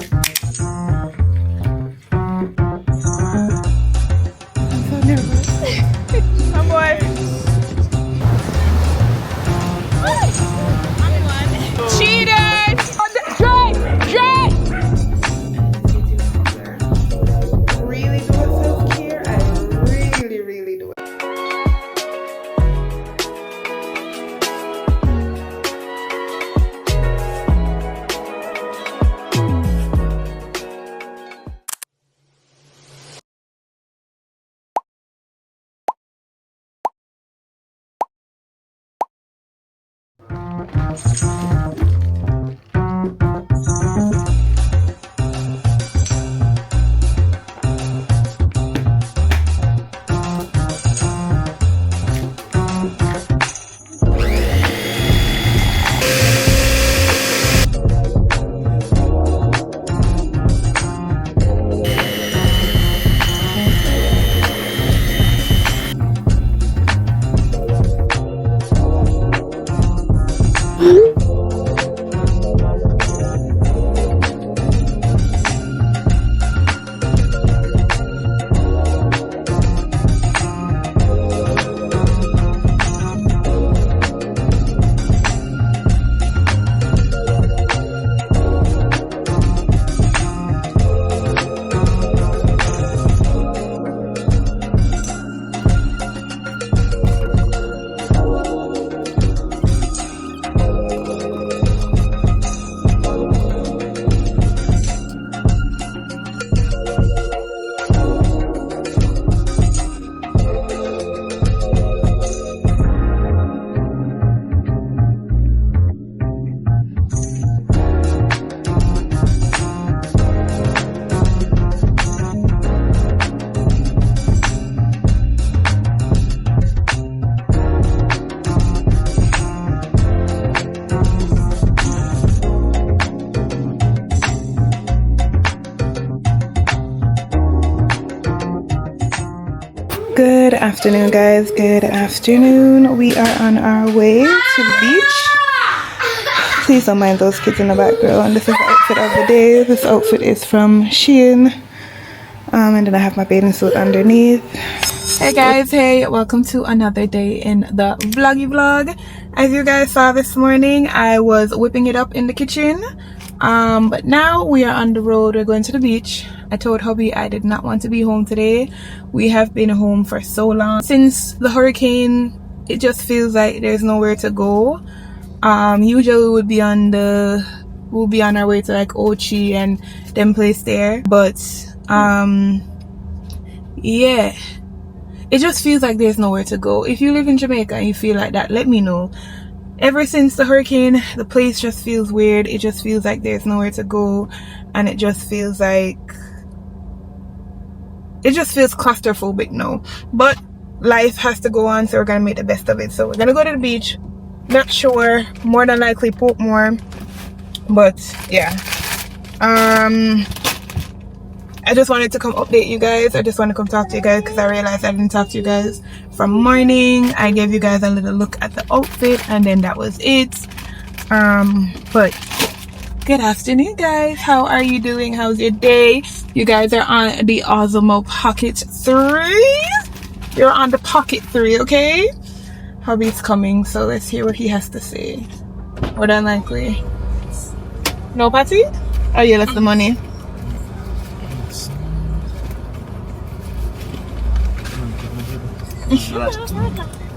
My boy. Cheaters! Drive! Drive! Really do a self-care. I really do it. Good afternoon, guys. Good afternoon. We are on our way to the beach. Please don't mind those kids in the background. This is the outfit of the day. This outfit is from Shein. And then I have my bathing suit underneath. Hey guys, hey, welcome to another day in the vloggy vlog. As you guys saw this morning, I was whipping it up in the kitchen. But now we are on the road. We're going to the beach. I told hubby I did not want to be home today. We have been home for so long. Since the hurricane, it just feels like there's nowhere to go. Usually we'll be on our way to like Ochi and them place there. But yeah, it just feels like there's nowhere to go. If you live in Jamaica and you feel like that, let me know. Ever since the hurricane, the place just feels weird. It just feels like there's nowhere to go, and it just feels claustrophobic now. But life has to go on, so we're gonna make the best of it. So we're gonna go to the beach. Not sure, more than likely Portmore, but yeah. I just wanted to come update you guys. I just want to come talk to you guys because I realized I didn't talk to you guys from morning. I gave you guys a little look at the outfit and then that was it. But good afternoon, guys. How are you doing? How's your day? You guys are on the Osmo Pocket 3. You're on the Pocket 3, okay? Hubby's coming, so let's hear what he has to say. More than likely. No, Patty? Oh yeah, that's the money.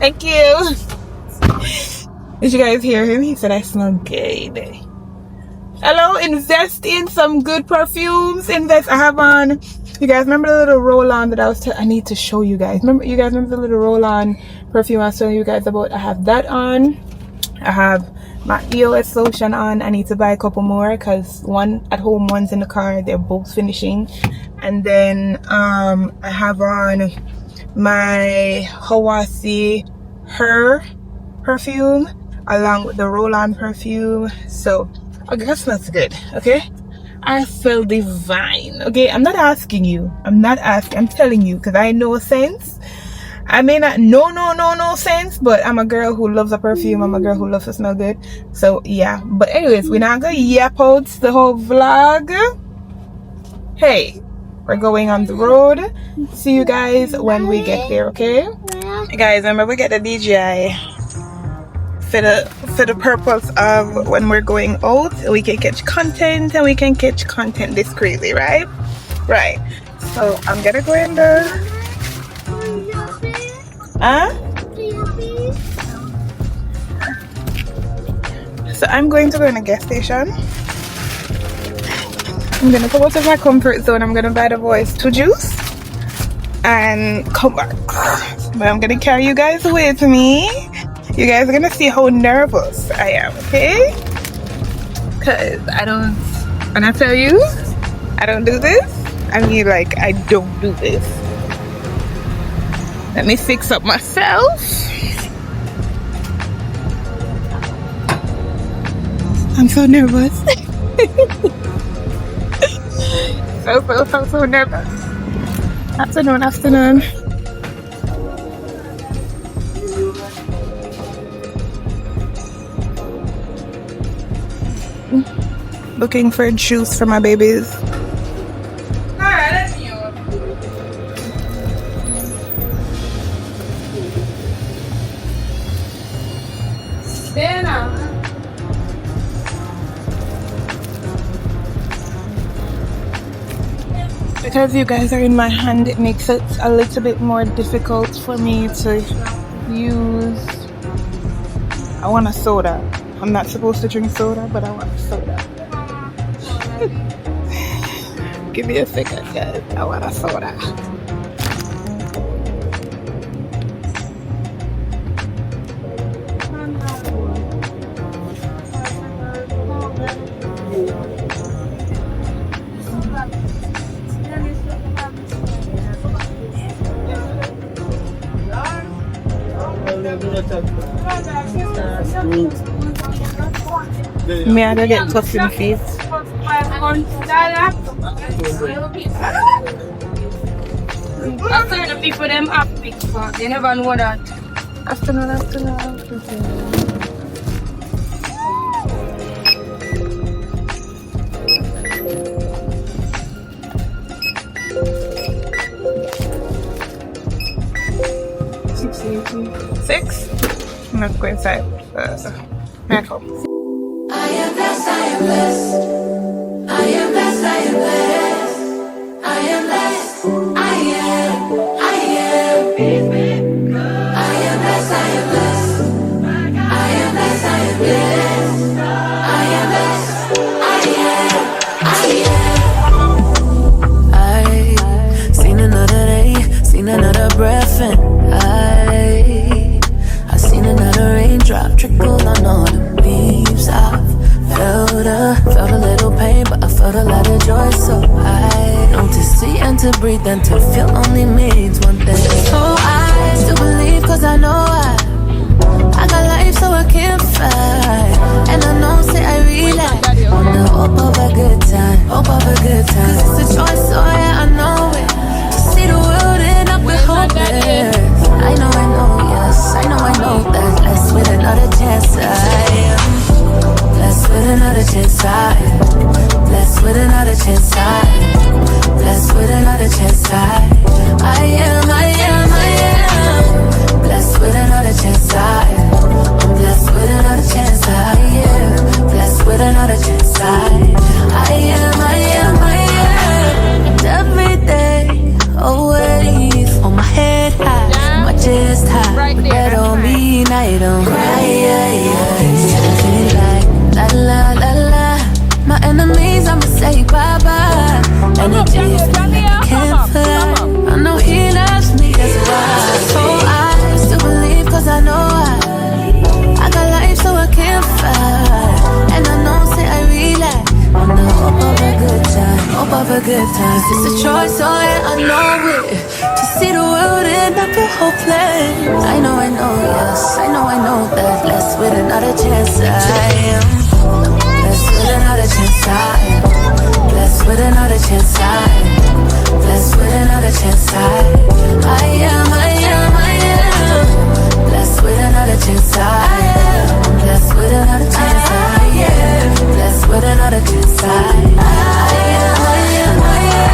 Thank you. Did you guys hear him? He said I smell gay today. Hello, invest in some good perfumes. Invest. I have on. You guys remember the little roll-on that I need to show you guys. Remember the little roll-on perfume I was telling you guys about? I have that on. I have my EOS lotion on. I need to buy a couple more because one at home, one's in the car. They're both finishing. And then I have on my Hawasi Her perfume along with the roll-on perfume. So okay, that smells good. Okay, I feel divine. Okay, I'm not asking you. I'm telling you because I know sense. I may not know no sense, but I'm a girl who loves a perfume. I'm a girl who loves to smell good. So yeah, but anyways, we're not gonna yap out the whole vlog. hey, we're going on the road. See you guys when we get there, okay? Hey guys, remember we get the DJI for the purpose of when we're going out, we can catch content, and we can catch content this crazy, right? Right. So I'm gonna go in there. Huh? So I'm going to go in a gas station. I'm gonna come out of my comfort zone. I'm gonna buy the boys 2 juice and come back. But I'm gonna carry you guys away with me. You guys are gonna see how nervous I am, okay? Cause when I tell you, I don't do this, I mean like I don't do this. Let me fix up myself. I'm so nervous. so nervous. Afternoon. Looking for juice for my babies. Because you guys are in my hand, it makes it a little bit more difficult for me to use. I want a soda. I'm not supposed to drink soda, but I want a soda. Give me a second, guys. I want a soda. May I go get coffee feet? After the people them happy, but they never know that. Afternoon. 6? Let's go inside. Back home. I am blessed, I am blessed. I am blessed, I am blessed. I am blessed, I am. I am blessed, I am blessed. I am blessed, I am blessed. I am blessed, I am. I seen another day, seen another breath, and I seen another raindrop trickle on all the leaves. I've felt a little pain, but I felt a lot of joy. So I know to see and to breathe and to feel only means one thing. So I still believe, cause I know I got life, so I can't fight. And I know, say I rely on the hope of a good time, hope of a good time. Cause it's a choice, so yeah, I know it. To see the world end up with hopeless. I know, yes, I know that. Blessed with another chance, I am. Blessed with another chance, I am. Blessed with another chance, I am. Blessed with another chance, I am. Blessed with another chance, I am. I'm blessed with another chance, I am. Blessed with another chance, I am. And every day, always on my head high, my chest high. Right But there, that don't right. mean I don't cry. Like la la la. My enemies, I'ma say bye bye. Energy feeling like I can't fly. I know he loves me, that's why. So I still believe, cause I know I got life, so I can't fight. And I know, say I rely on the hope of a good time, hope of a good time. It's a choice, so yeah, I know it. To see the world end up in hopeless. I know, yes, I know that. Blessed with another chance, I am. Blessed with another chance, I am. Blessed with another chance, I am. Blessed with another chance, I am. Blessed with another chance, I am. Blessed with another chance, I am. Blessed with another chance, I am.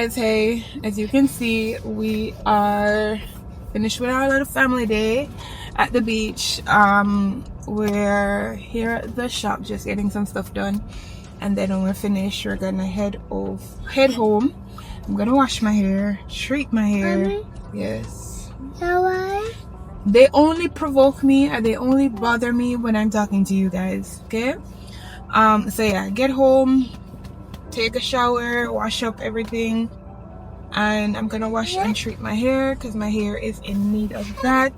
guys, hey, as you can see, we are finished with our little family day at the beach. We're here at the shop just getting some stuff done, and then when we're finished, we're gonna head home. I'm gonna wash my hair, treat my hair. Mommy? Yes. Why? They only provoke me and they only bother me when I'm talking to you guys, okay? So yeah, get home, take a shower, wash up everything, and I'm gonna wash and treat my hair because my hair is in need of that.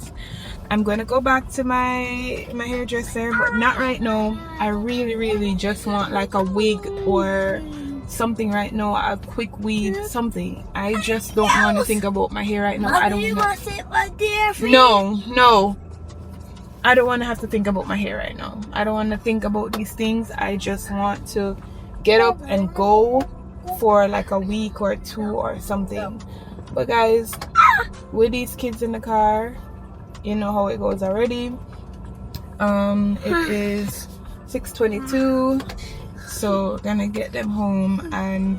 I'm gonna go back to my hairdresser, but not right now. I really just want like a wig or something right now, a quick weave, something. I just don't want to think about my hair right now. I don't want to. No, I don't want to have to think about my hair right now. I don't want to think about these things. I just want to get up and go for like a week or two or something. But guys, with these kids in the car, you know how it goes already. It is 6:22, so gonna get them home and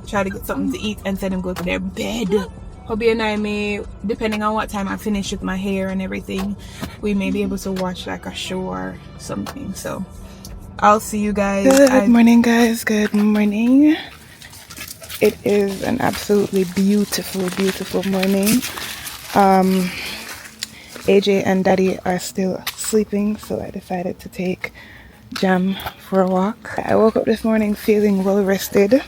try to get something to eat and send them go to their bed. Hobby and I may, depending on what time I finish with my hair and everything, we may be able to watch like a show or something. So I'll see you guys. Good morning, guys. Good morning. It is an absolutely beautiful morning. AJ and Daddy are still sleeping, so I decided to take Jam for a walk. I woke up this morning feeling well rested,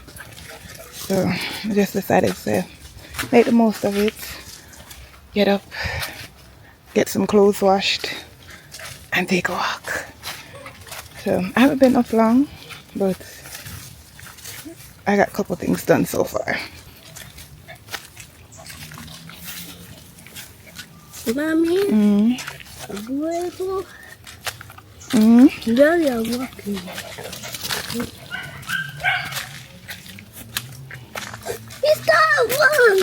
so I just decided to make the most of it. Get up, get some clothes washed, and take a walk. So I haven't been up long, but I got a couple things done so far. Mommy? Daddy, I'm walking. He's got one!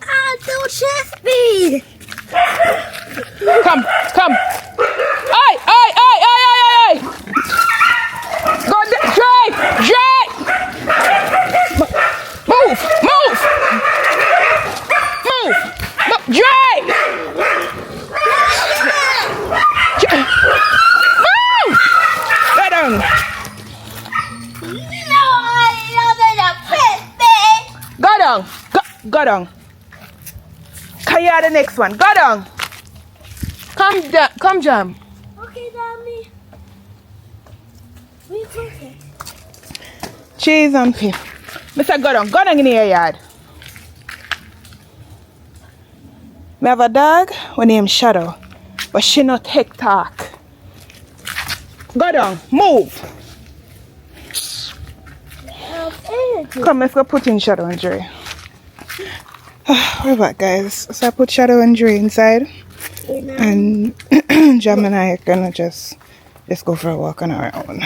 Ah, don't chase me! Come! Hey! Go, Jay! Move! Jay! Move! Go down! No, I love it, a Go down! Can you have the next one? Go down! Come, Jam. Okay, Mommy. We took it. Cheese and pin. Mr. Go down in your yard. I have a dog when named Shadow, but she not take talk. Go down, move. Come, let's go put in Shadow and Dre. We're back, guys. So I put Shadow and Dre inside, and Jam and I are gonna just go for a walk on our own.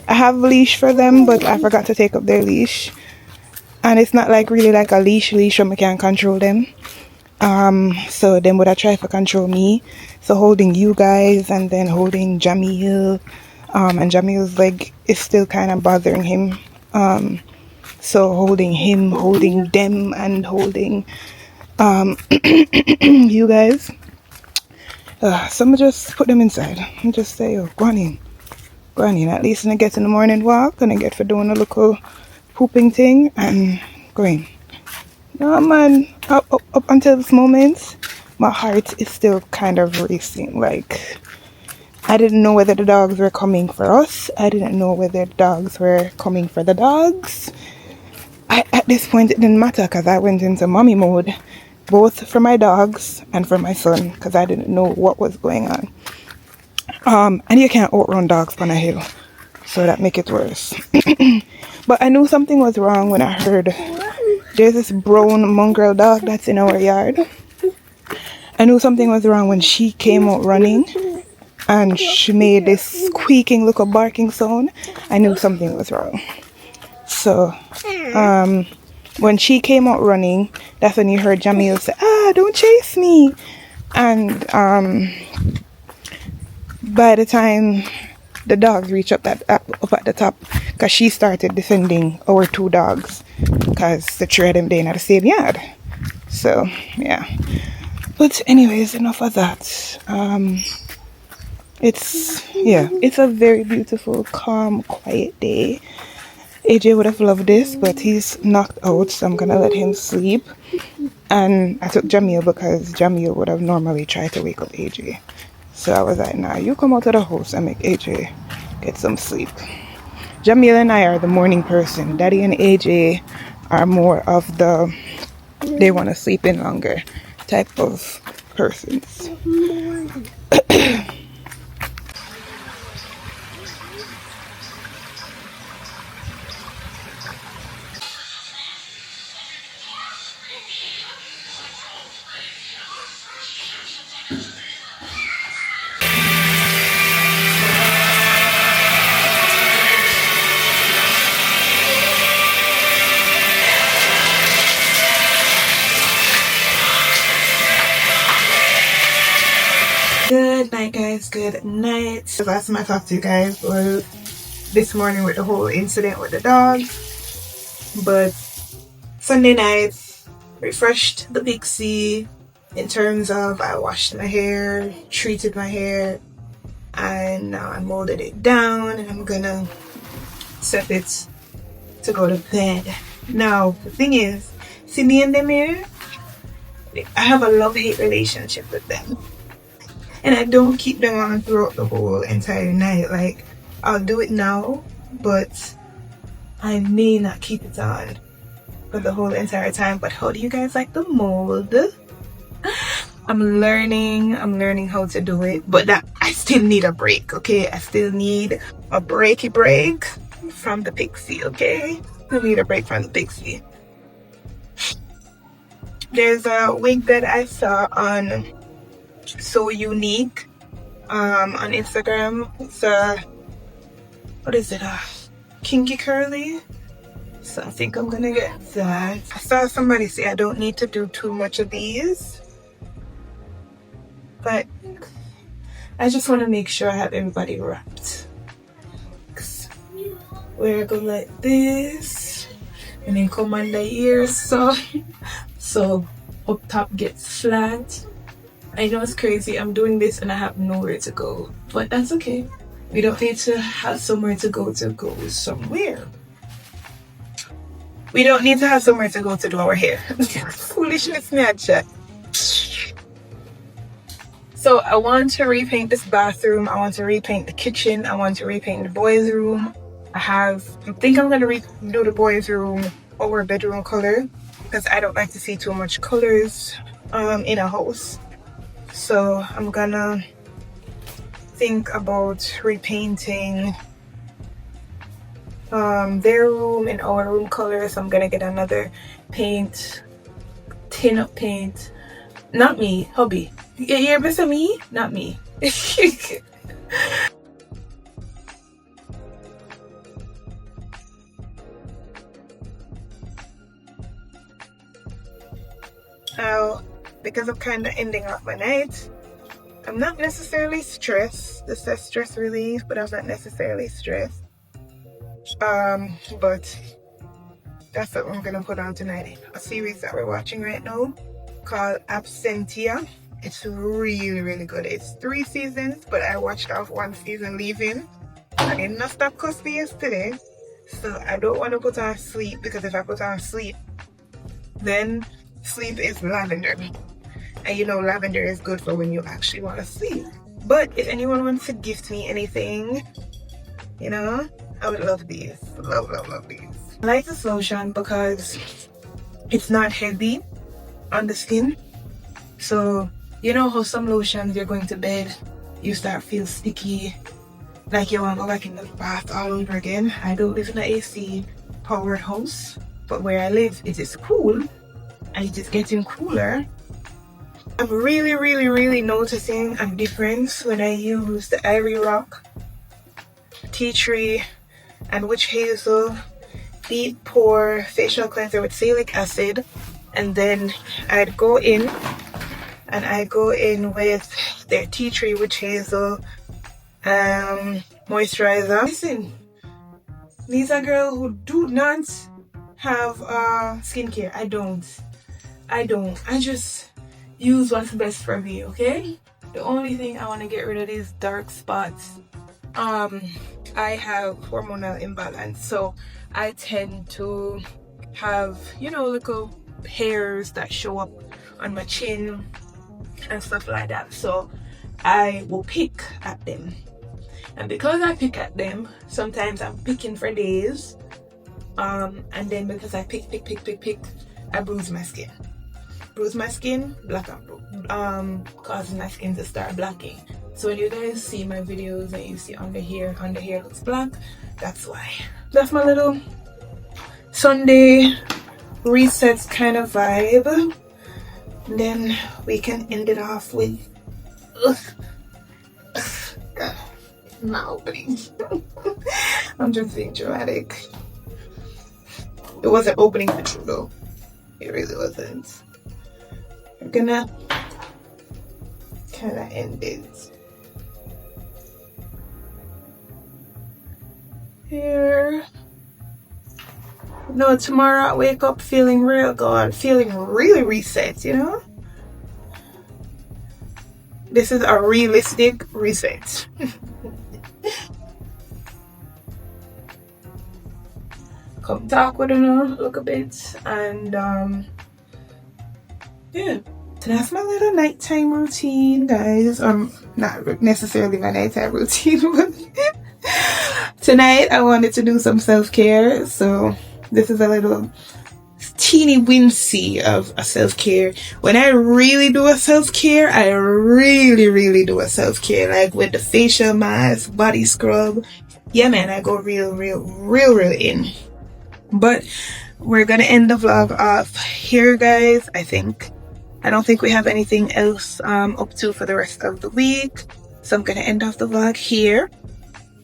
I have a leash for them, but I forgot to take up their leash. And it's not like really like a leash where I can't control them. So then would I try to control me? So holding you guys and then holding Jamil. And Jamil's leg is still kind of bothering him. So holding him, holding them, and holding you guys. So I'm just put them inside and just say, oh, go on in. At least when I get in the morning walk and I get for doing a little pooping thing and going. No man, up until this moment, my heart is still kind of racing. Like, I didn't know whether the dogs were coming for us. I didn't know whether the dogs were coming for the dogs. At this point, it didn't matter because I went into mommy mode, both for my dogs and for my son, because I didn't know what was going on. And you can't outrun dogs on a hill, so that make it worse. But I knew something was wrong when I heard there's this brown mongrel dog that's in our yard. I knew something was wrong when she came out running and she made this squeaking little barking sound. I knew something was wrong. So when she came out running, that's when you heard Jamil say, don't chase me. And by the time the dogs reach up at the top, because she started defending our 2 dogs because the 3 of them they in the same yard. So yeah, but anyways, enough of that. It's a very beautiful, calm, quiet day. AJ would have loved this, but he's knocked out, so I'm gonna let him sleep. And I took Jamil because Jamil would have normally tried to wake up AJ. So I was like, nah, you come out of the house and make AJ get some sleep. Jamil and I are the morning person. Daddy and AJ are more of the they want to sleep in longer type of persons. Good night, guys. Good night. The last time I talked to you guys was this morning with the whole incident with the dog. But Sunday night, refreshed the Pixie in terms of I washed my hair, treated my hair, and now I molded it down and I'm gonna set it to go to bed. Now, the thing is, see me and them here, I have a love-hate relationship with them. And I don't keep them on throughout the whole entire night. Like, I'll do it now, but I may not keep it on for the whole entire time. But how do you guys like the mold? I'm learning how to do it, but that I still need a break, okay? I still need a break from the Pixie, okay? I need a break from the Pixie. There's a wig that I saw on So Unique on Instagram. It's what is it, kinky curly? So I think I'm gonna get that. I saw somebody say I don't need to do too much of these, but I just want to make sure I have everybody wrapped. We're going like this and then come under here, so up top gets flat. I know it's crazy, I'm doing this and I have nowhere to go, but that's okay. We don't need to have somewhere to go somewhere. We don't need to have somewhere to go to do our hair. Foolishness, man, chat. So I want to repaint this bathroom, I want to repaint the kitchen, I want to repaint the boys' room. I think I'm gonna redo the boys' room or bedroom color because I don't like to see too much colors in a house. So I'm gonna think about repainting their room and our room colors. So I'm gonna get another tin of paint. Not me, hubby. You're missing me? Not me. Now, because I'm kind of ending off my night, I'm not necessarily stressed. This says stress relief, but I'm not necessarily stressed. But that's what I'm gonna put on tonight. A series that we're watching right now called Absentia. It's really, really good. It's 3 seasons, but I watched off 1 season leaving. I did not stop cussing yesterday, so I don't want to put on sleep, because if I put on sleep, then sleep is lavender. And you know lavender is good for when you actually want to sleep. But if anyone wants to gift me anything, you know, I would love these. Love these. I like this lotion because it's not heavy on the skin. So you know how some lotions, you're going to bed, you start feel sticky, like you want to go back in the bath all over again. I don't live in an AC powered house, but where I live it is cool and it is getting cooler. I'm really noticing a difference when I use the Ivory Rock, Tea Tree, and Witch Hazel Deep Pore Facial Cleanser with Salicylic Acid, and then I go in with their Tea Tree, Witch Hazel, moisturizer. Listen, Lisa girl who do not have skincare. I don't. I just use what's best for me, okay? The only thing I want to get rid of is dark spots. I have hormonal imbalance, so I tend to have, you know, little hairs that show up on my chin and stuff like that. So I will pick at them, and because I pick at them, sometimes I'm picking for days, and then because I pick, I bruise my skin, black out, causing my skin to start blacking. So when you guys see my videos and you see under here looks black, that's why. That's my little Sunday resets kind of vibe. And then we can end it off with not opening. I'm just being dramatic. It wasn't opening the true though. It really wasn't. I'm gonna kind of end it here. No, tomorrow I wake up feeling real good, feeling really reset, you know? This is a realistic reset. Come talk with her, look a bit, and yeah. So that's my little nighttime routine, guys. Not necessarily my nighttime routine, but tonight I wanted to do some self-care, so this is a little teeny wincy of a self-care. When I really do a self-care, I really do a self-care, like with the facial mask, body scrub. Yeah, man, I go real in. But we're gonna end the vlog off here, guys. I don't think we have anything else up to for the rest of the week, so I'm gonna end off the vlog here.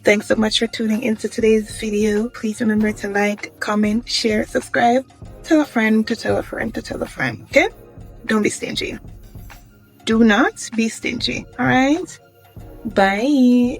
Thanks so much for tuning into today's video. Please remember to like, comment, share, subscribe, tell a friend to tell a friend to tell a friend, okay? Don't be stingy. Do not be stingy, all right? Bye.